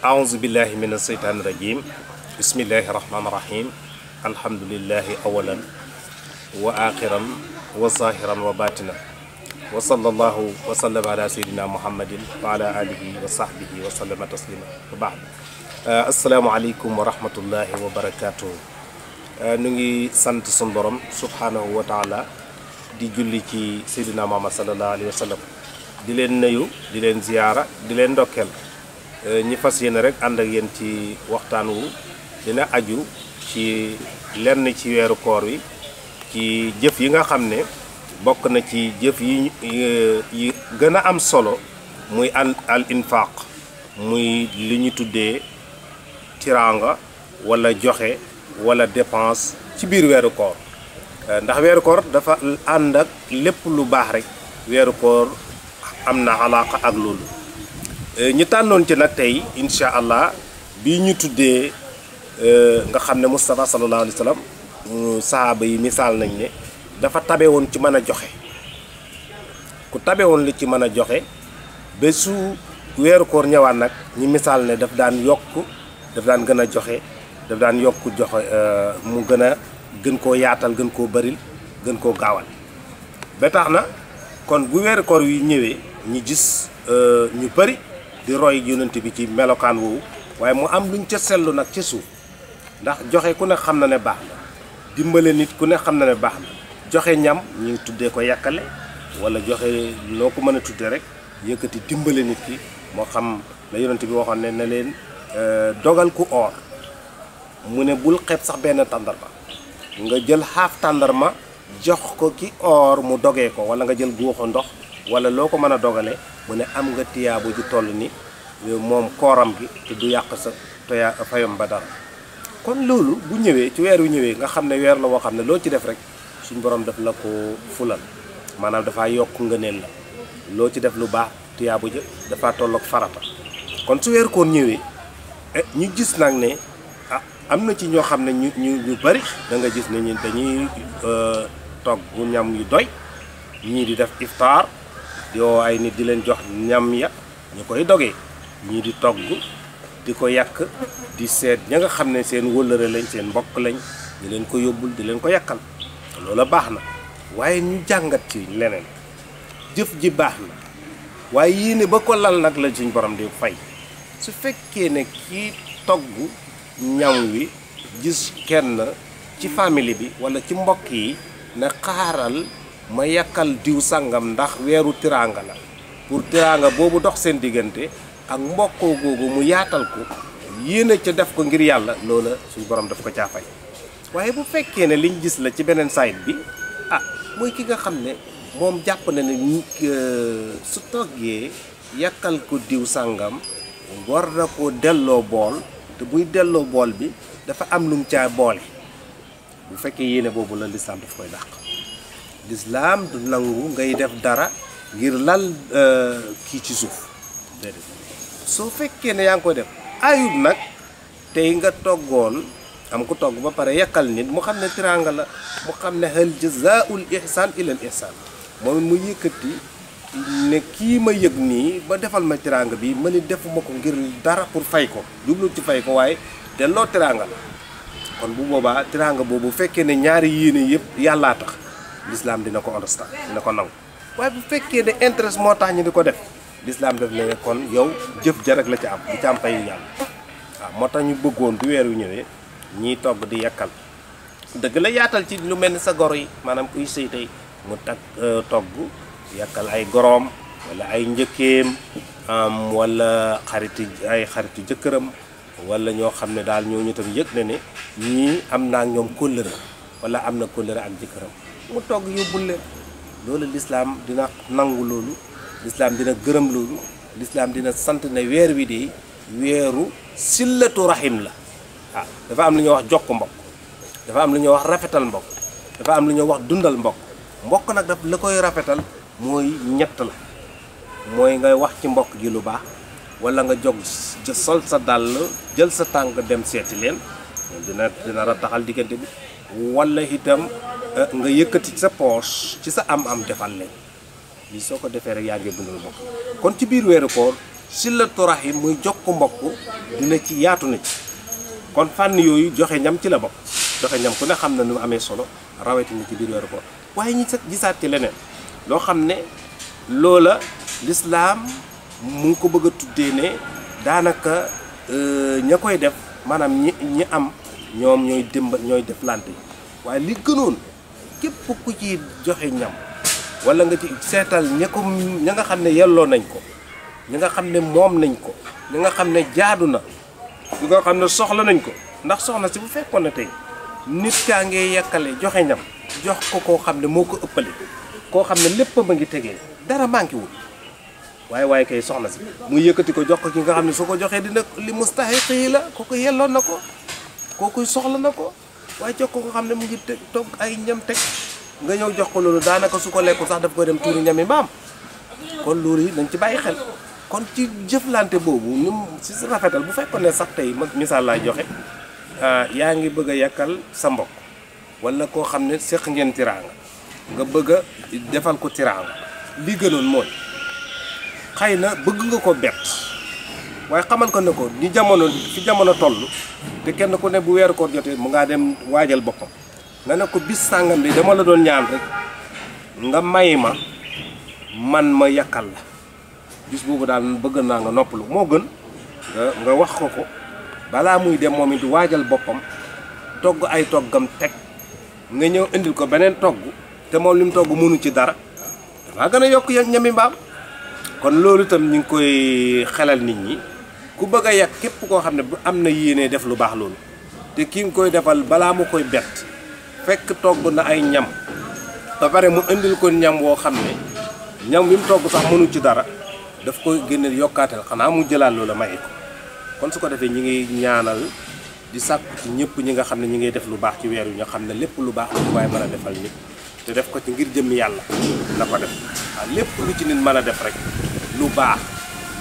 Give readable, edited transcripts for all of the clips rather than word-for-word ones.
أعوذ بالله من الشيطان الرجيم بسم الله الرحمن الرحيم الحمد لله أولا وآخرا وظاهرا وباطنا وصلى الله وسلم على سيدنا محمد وعلى آله وصحبه وسلم تسليما وبعد السلام عليكم ورحمة الله وبركاته نيجي سانت سون بروم سبحانه وتعالى di julli ci Seydina Muhammad sallallahu alayhi wa sallam di leen nuyu di leen ziyaara di leen ndokkeel ñi fas yéene rek ànd ak yéen ci waxtaan wu dina aju ci lenn ci weeru koor wi ci jëf yi nga xam ne bokk na ci jëf yi gën a am solo muy al infaq muy li ñu tuddee tiraanga wala joxe wala dépense ci biir weeru koor ndax weeru koor dafa ànd ak lépp lu baax rek weeru koor am na alaaka ak loolu ñu tànnoon ci nag tey incha allah bii ñu tuddee nga xam ne Moustapha sallallahu alayhi wa sallam sahaaba yi misaal nañ ne dafa tabe woon ci mën a joxe ku tabe woon li ci mën a joxe ba su weeru koor ñëwaat nag ñi misaal ne daf daan yokk daf daan gën a joxe daf daan yokk joxe mu gën koo yaatal gën koo baril gën koo gaawal ba tax na kon bu weeru koor wi ñëwee ñi gis ñu bari di roy yonent bi ci melokaan woowu waaye mu am luñ ca seetlu nag ci suuf ndax joxe ku ne xam na ne baax na dimbale nit ku ne xam na ne baax na joxe ñam ñu tuddee ko yàkkale wala joxe loo ko mën a tuddee rek yëkkati dimbale nit ki moo xam la yonent bi waxoon ne na leen dogal ku oor mu ne bul xeeb sax benn tàndarma nga jël xaaf tàndarma jox ko ki oor mu dogee ko wala nga jël guuxu ndox wala loo ko mën a dogale mu ne am nga tiyaabu ju toll ni moom kooram gi te du yàq sa fayam ba dara kon loolu bu ñëwee ci weer wi ñëwee nga xam ne weer la woo xam ne loo ci def rek suñ borom daf la ko fulal maanaam dafaa yokk ngëneel la loo ci def lu baax tiyaabu ja dafaa tolloog farata kon su weer koon ñëwee ñu gis nag ne am na ci ñoo xam ne ñu bari da nga gis ne ñun dañuy togg ñam yu doy ñii di def iftaar yoo ay nit di leen jox ñam ya ñu koy dogee ñii di togg di ko yàq di seet ña nga xam ne seen wëllëre lañ seen mbokk lañ di leen ko yóbbul di leen ko yàkkal loola baax na waaye ñu jàngat ci leneen jëf ji baax na waaye yéene ba ko lal nag la suñ borom di fay su fekkee ne kii togg ñam wi gis kenn ci famille bi wala ci mbokk yi ne xaaral ma yàkkal diw sàngam ndax weeru tiraanga la pour tiraanga boobu dox seen diggante ak mbokkoo googu mu yaatal ko yéene ca def ko ngir yàlla loola suñu borom daf ko caa fay waaye bu fekkee ne liñ gis la ci beneen side bi mooy ki nga xam ne moom jàpp na ne su toggee yàkkal ko diw sàngam war na ko delloo bool te buy delloo bool bi dafa am lum caa boole bu fekkee yéene boobu la lislaam daf koy dàq lislaam du nangu ngay def dara ngir lal kii ci suuf déedéet soo fekkee ne yaa ngi koy def ayut nag tey nga toggoon am ku togg ba pare yàkkal nit mu xam ne tiraanga la mu xam ne hal jazaa'ul ihsaan ilal ihsaan moom mu yëkkati ne kii ma yëg nii ba defal ma tiraanga bi ma ni defuma ko ngir dara pour fay ko jublu ci fay ko waaye delloo tiraanga la kon bu boobaa tiraanga boobu fekkee ne ñaari yéene yëpp yàllaa tax l'islam dina ko understand dina ko nangu waaye bu fekkee ne intérêt moo tax ñu di ko def l'islam def ne kon yow jëf ja rek la ca am bu ca am payu yàlla waaw moo tax ñu bëggoon bu weer wi ñëwee ñiy togg di yàkkal dëgg la yaatal ci lu mel ni sa goro yi maanaam kuy sëy tey mu togg yàkkal ay goroom wala ay njëkkeem wala xaritu jëkkëram wala ñoo xam ne daal ñooñu tam yëg na ne ñii am naa ñoom kóllëre wala am na kóllëre ak jëkkëram mu togg yóbbul leen loolu lislaam dina nangu loolu lislaam dina gërëm loolu lislaam dina sant ne weer wi de weeru sillatu rahim la dafa am lu ñuy wax jokk mbokk dafa am lu ñuy wax rafetal mbokk dafa am lu ñuy wax dundal mbokk nag daf la koy rafetal mooy ñett la mooy ngay wax ci mbokk gi lu baax wala nga jog sol sa dàll jël sa tànk dem seeti leen dina rataxal diggante bi wala itam nga yëkkati sa poche ci sa am defal leen lii soo ko defee rek yaa ngi dundal mbokk kon ci biir weeru koor silatu rahim muy jokk mbokk dina ci yaatu na ci kon fànn yooyu joxe ñam ci la bokk joxe ñam ku ne xam na nu amee solo rawatina ci biir weeru koor waaye ñi gisaat ci leneen loo xam ne loola lislaam mu ngi ko bëgg a tuddee ne daanaka ña koy def maanaam ñi am ñoom ñooy def lante yi waaye li gënoon képp ku ci joxe ñam wala nga ci seetal ña nga xam ne yelloo nañ ko ñi nga xam ne moom nañ ko ñi nga xam ne jaadu na ñi nga xam ne soxla nañ ko ndax soxna si bu fekkoon ne tey nit kaa ngee yekkale joxe ñam jox ko koo xam ne moo ko ëppale koo xam ne lépp ba ngi tegee dara manqué wul waaye kay soxna si mu yëkkati ko jox ko ki nga xam ne su ko joxee dina li mustahiq yi la kooku yelloon na ko kooku soxla na ko waaye jox ko nga xam ne mu ngi teg toog ay ñam teg nga ñëw jox ko loolu daanaka su ko lekkul sax daf koy dem tuuri ñami mbaam kon loolu yi nañ ci bàyyi xel kon ci jëflante boobu ñum si rafetal bu fekkoon ne sax tey misaal laay joxe yaa ngi bëgg a yàkkal sa mbokk wala koo xam ne seq ngeen tiraanga nga bëgg a defal ko tiraanga li gënoon mooy xëy na bëgg nga ko bett waaye xamal ko ne ko ni jamono fi jamono toll te kenn ku ne bu weeru koor jotee mu ngaa dem waajal boppam nga ne ko bis sàngam bi dama la doon ñaan rek nga may man ma yàkkal la bis boobu daal bëgg naa nga noppalu moo gën nga wax ko balaa muy dem moom it waajal boppam togg ay toggam teg nga ñëw indil ko beneen togg te moom li mu togg mënu ci dara damaa gën a yokk ñami mbaam kon loolu itam ñu ngi koy xelal nit ñi ku bëgg a yàq képp koo xam ne bu am na yéene def lu baax loolu te ki nga koy defal balaa mu koy bett fekk togg na ay ñam ba pare mu indil ko ñam woo xam ne ñam bi mu togg sax mënu ci dara daf koy génne yokkaatal xanaa mu jëlaat loola maye ko kon su ko defee ñi ngi ñaanal di sàkku ci ñëpp ñi nga xam ne ñi ngay def lu baax ci weer yu nga xam ne lépp lu baax lu waaye mën a defal nit te def ko ci ngir jëmmi yàlla na ko def waaw lépp lu ci nit mën a def rek lu baax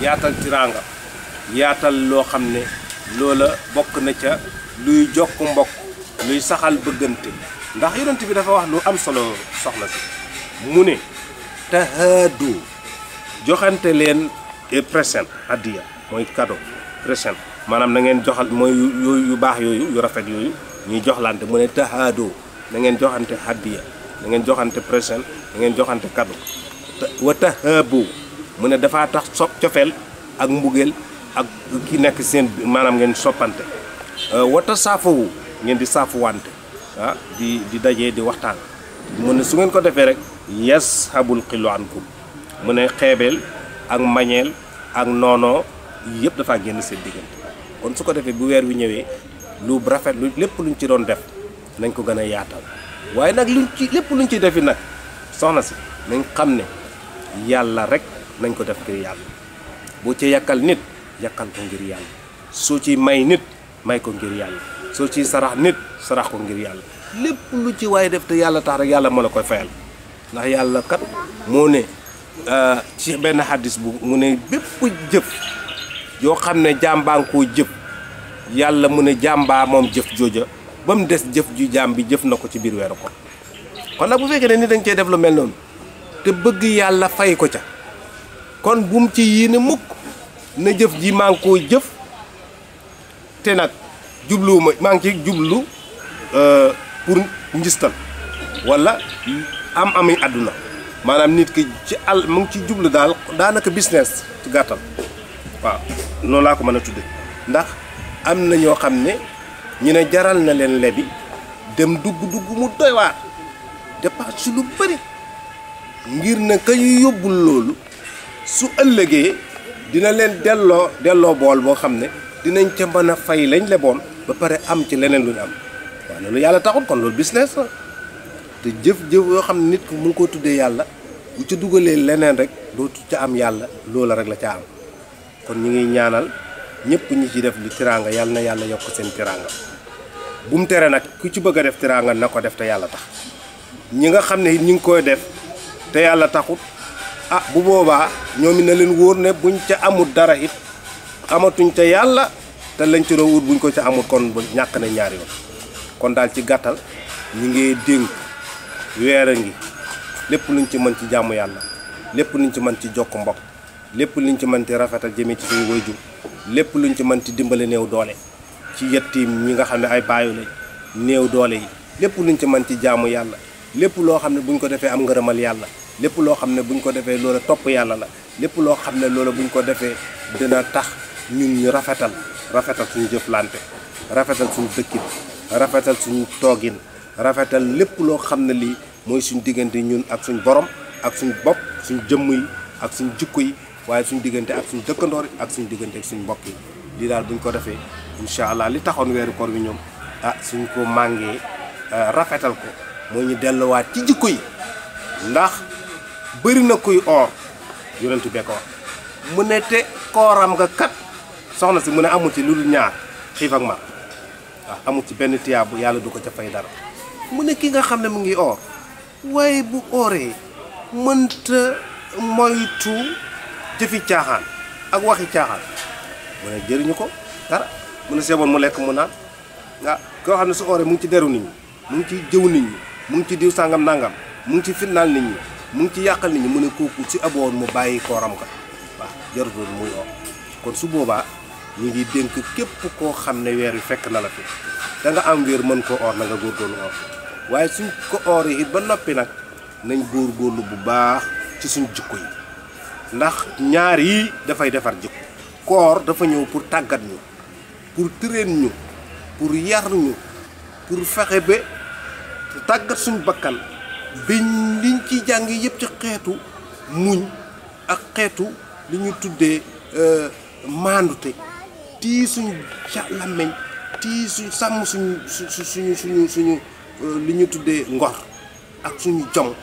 yaatal tiraanga yaatal loo xam ne loola bokk na ca luy jokk mbokk luy saxal bëggante ndax yonent bi dafa wax lu am solo soxna si mu ne tahaadu joxante leen present hadiya mooy cadeau present maanaam na ngeen joxal mooy yu baax yooyu yu rafet yooyu ñuy joxlante mu ne tahaadu na ngeen joxante hadiya na ngeen joxante present na ngeen joxante cadeau wa tahaabu mu ne dafa tax cofeel ak mbugeel ak ki nekk seen maanaam ngeen soppante wata saafawu ngeen di saafuwante di dajee di waxtaan mu ne su ngeen ko defee rek yashabul xillu ankum mu ne xeebeel ak mbañeel ak noonoo yëpp dafa génn seen diggante kon su ko defee bu weer wi ñëwee lu rafet lu lépp luñ ci doon def nañ ko gën a yaatal waaye nag lépp luñ ci defi nag soxna si nañ xam ne yàlla rek nañ ko def ngir yàlla boo ci yàkkal nit yàkkal ko ngir yàlla soo ci may nit may ko ngir yàlla soo ci sarax nit sarax ko ngir yàlla lépp lu ci waaye def te yàlla tax rek yàlla moo la koy fayal ndax yàlla kat moo ne ci benn xaddis bu mu ne bépp jëf yoo xam ne jàmbaa nga koo jëf yàlla mu ne jàmbaa moom jëf jooja ba mu des jëf ju jaam bi jëf na ko ci biir weeru ko kon nag bu fekkee ne ni dañ cee def lu mel noonu te bëgg yàlla fay ko ca kon bu mu ci yéene mukk na jëf ji maa ngi koo jëf te nag jubluwuma maa ngi ci jublu pour njistal wala ami àdduna maanaam nit ki ci mu ngi ci jublu daal daanaka business ci gàttal waaw noonu laa ko mën a tudde ndax am na ñoo xam ne ñu ne jaral na leen lebi dem dugg mu doy waar dépense ci lu bëri ngir na ka ñu yóbbul loolu su ëllëgee dina leen delloo bool boo xam ne dinañ ca mën a fay lañ leboon ba pare am ci leneen lu ñu am waaw loolu yàlla taxul kon loolu business la te jëf-jëf yoo xam ne nit ku mu ngi ko tuddee yàlla bu ca dugalee leneen rek dootu ca am yàlla loola rek la ca am kon ñu ngi ñaanal ñëpp ñi ci def li tiraanga yàlla na yàlla yokk seen tiraanga bu mu tere nag ku ci bëgg a def tiraanga na ko def te yàlla tax ñi nga xam ne ñi ngi koy def te yàlla taxut bu boobaa ñoom it na leen wóor ne buñ ca amul dara it amatuñ ca yàlla te lañ ci doon wut buñ ko ca amul kon ñàkk na ñaari yoon kon daal ci gàttal ñi ngi dénk weer a ngi lépp luñ ci mën ci jàmm yàlla lépp luñ ci mën ci jokk mbokk lépp luñ ci mënti rafetal jëmee ci suñu waajur lépp luñ ci mënti dimbale néew doole ci yettiim ñi nga xam ne ay baayu lañ néew doole yi lépp luñ ci mën ci jaamu yàlla lépp loo xam ne buñ ko defee am ngërëmal yàlla lépp loo xam ne buñ ko defee loola topp yàlla la lépp loo xam ne loola buñ ko defee dina tax ñun ñu rafetal suñu jëflante rafetal suñu dëkkin rafetal suñu toogin rafetal lépp loo xam ne lii mooy suñu diggante ñun ak suñu borom ak suñu bopp suñu jëmm yi ak suñu jikko yi waaye suñu diggante ak suñu dëkkandoor yi ak suñu diggante ak suñu mbokk yi lii daal buñ ko defee incha allah li taxoon weeru koor bi ñoom suñ ko màngee rafetal ko moo ñu delluwaat ci jikko yi ndax bëri na kuy oor yonent bee ko wax mu ne te kooram nga kat soxna si mu ne amul ci lu dul ñaar xiif ak mar waaw amul ci benn tiyaabu yàlla du ko ca fay dara mu ne ki nga xam ne mu ngi oor waaye bu ooree mënta moytu jëfi caaxaan ak waxi caaxaan mu ne jëriñu ko dara mu ne seeboon mu lekk mu naan koo xam ne su ooree mu ngi ci deru nit ñi mu ngi ci jëw nit ñi mu ngi ci diw sàngam nangam mu ngi ci fitnaal nit ñi mu ngi ci yàqal nit ñi mu ne kooku si aboon mu bàyyi kooram ka waaw jarutoon muy oor kon su boobaa ñu ngi dénk képp koo xam ne weer wi fekk na la fi da nga am wér mën ko oor na nga góorgóorlu oor waaye suñ ko oor yi ba noppi nag nañ góorgóorlu bu baax ci suñ jikko yi ndax ñaar yi dafay defar jikko koor dafa ñëw pour tàggat ñu pour train ñu pour yar ñu pour fexe ba tàggat suñ bakkan biñ liñ ci jàng yëpp ci xeetu muñ ak xeetu li ñu tuddee maandute tii suñu làmmeñ tii suñ sàmm suñu li ñu tuddee ngor ak suñu jom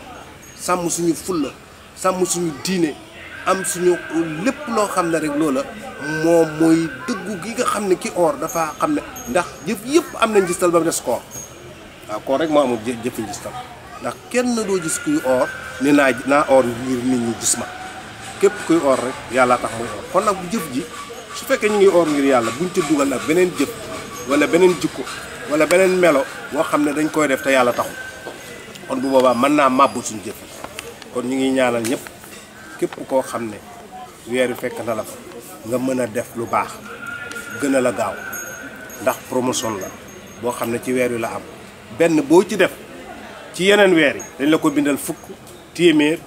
sàmm suñu fulla sàmm suñu diine am suñu lépp loo xam ne rek loola moom mooy dëggu gi nga xam ne ki oor dafa xam ne ndax jëf yëpp am na njistal ba mu des koor waaw koor rek moo amul jëfi njistal ndax kenn doo gis kuy oor ne naa oor ngir nit ñi gis ma képp kuy oor rek yàlla tax muy oor kon nag bu jëf ji su fekkee ñu ngi oor ngir yàlla buñ ci dugal ak beneen jëf wala beneen jikko wala beneen melo boo xam ne dañ koy def te yàlla taxul kon bu boobaa mën naa màbbul suñu jëf kon ñu ngi ñaanal ñëpp képp koo xam ne weer wi fekk na la fa nga mën a def lu baax gën a la gaaw ndax promotion la boo xam ne ci weer wi la am benn boo ci def ci yeneen weer yi dañ la ko bindal fukk téeméer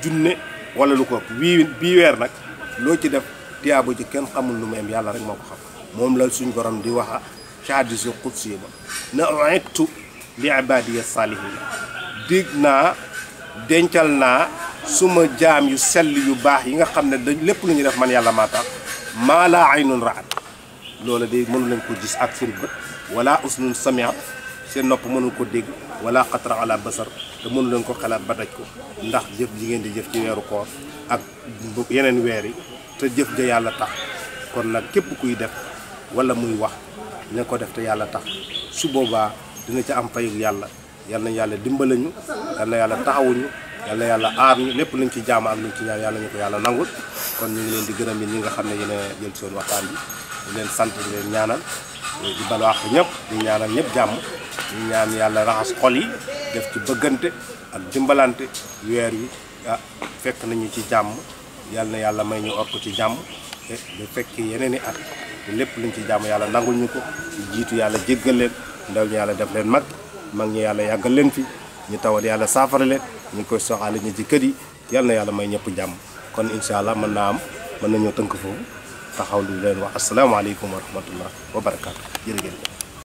junne wala lu ko bii weer nag loo ci def tiyaabo ci kenn xamul lu mu am yàlla rek moo ko xam moom la suñ borom di waxa ci hadiisul qudsi ba na u'idtu li ibaadiya saalihiin dig naa dencal naa suma jaam yu sell yu baax yi nga xam ne dañ lépp lu ñu def man yàlla maa tax maa laa aynun ra'at loola de mënu leen ko gis ak seen bët wala usnun sami'at seen nopp mënul ko dégg wala xatara ala basar te mënu leen ko xalaat ba daj ko ndax jëf ji ngeen di jëf ci weeru koor ak yeneen weer yi te jëf ja yàlla tax kon nag képp kuy def wala muy wax ne ko def te yàlla tax su boobaa dina ca am fayu yàlla yal na yàlla dimbale ñu yal na yàlla taxawuñu yal na yàlla aar ñu lépp luñ ci jaama ak luñ ci ñaan yàlla ñu ko yàlla nangul kon ñu ngi leen di gërëm ñi nga xam ne yéen a jël seen waxtaan bi di leen sant di leen ñaanal di balu àq ñëpp di ñaanal ñëpp jàmm ñu ñaan yàlla raxas xol yi def ci bëggante ak dimbalante weer wi fekk nañu ci jàmm yal na yàlla may ñu or ko ci jàmm te bu fekkee yeneen i at te lépp luñ ci jàmm yàlla nangul ñu ko jiitu yàlla jéggal leen ndaw ñu yàlla def leen mag ñu yàlla yàggal leen fi ñu tawat yàlla saafara leen ñu ngi koy soxaale ñu ci kër yi yal na yàlla may ñëpp jàmm kon incha allah mën naa am mën nañoo tënk foofu taxaw lu leen wax asalaamaaleykum wa rahmatullah wa barakaatu jërëjëf.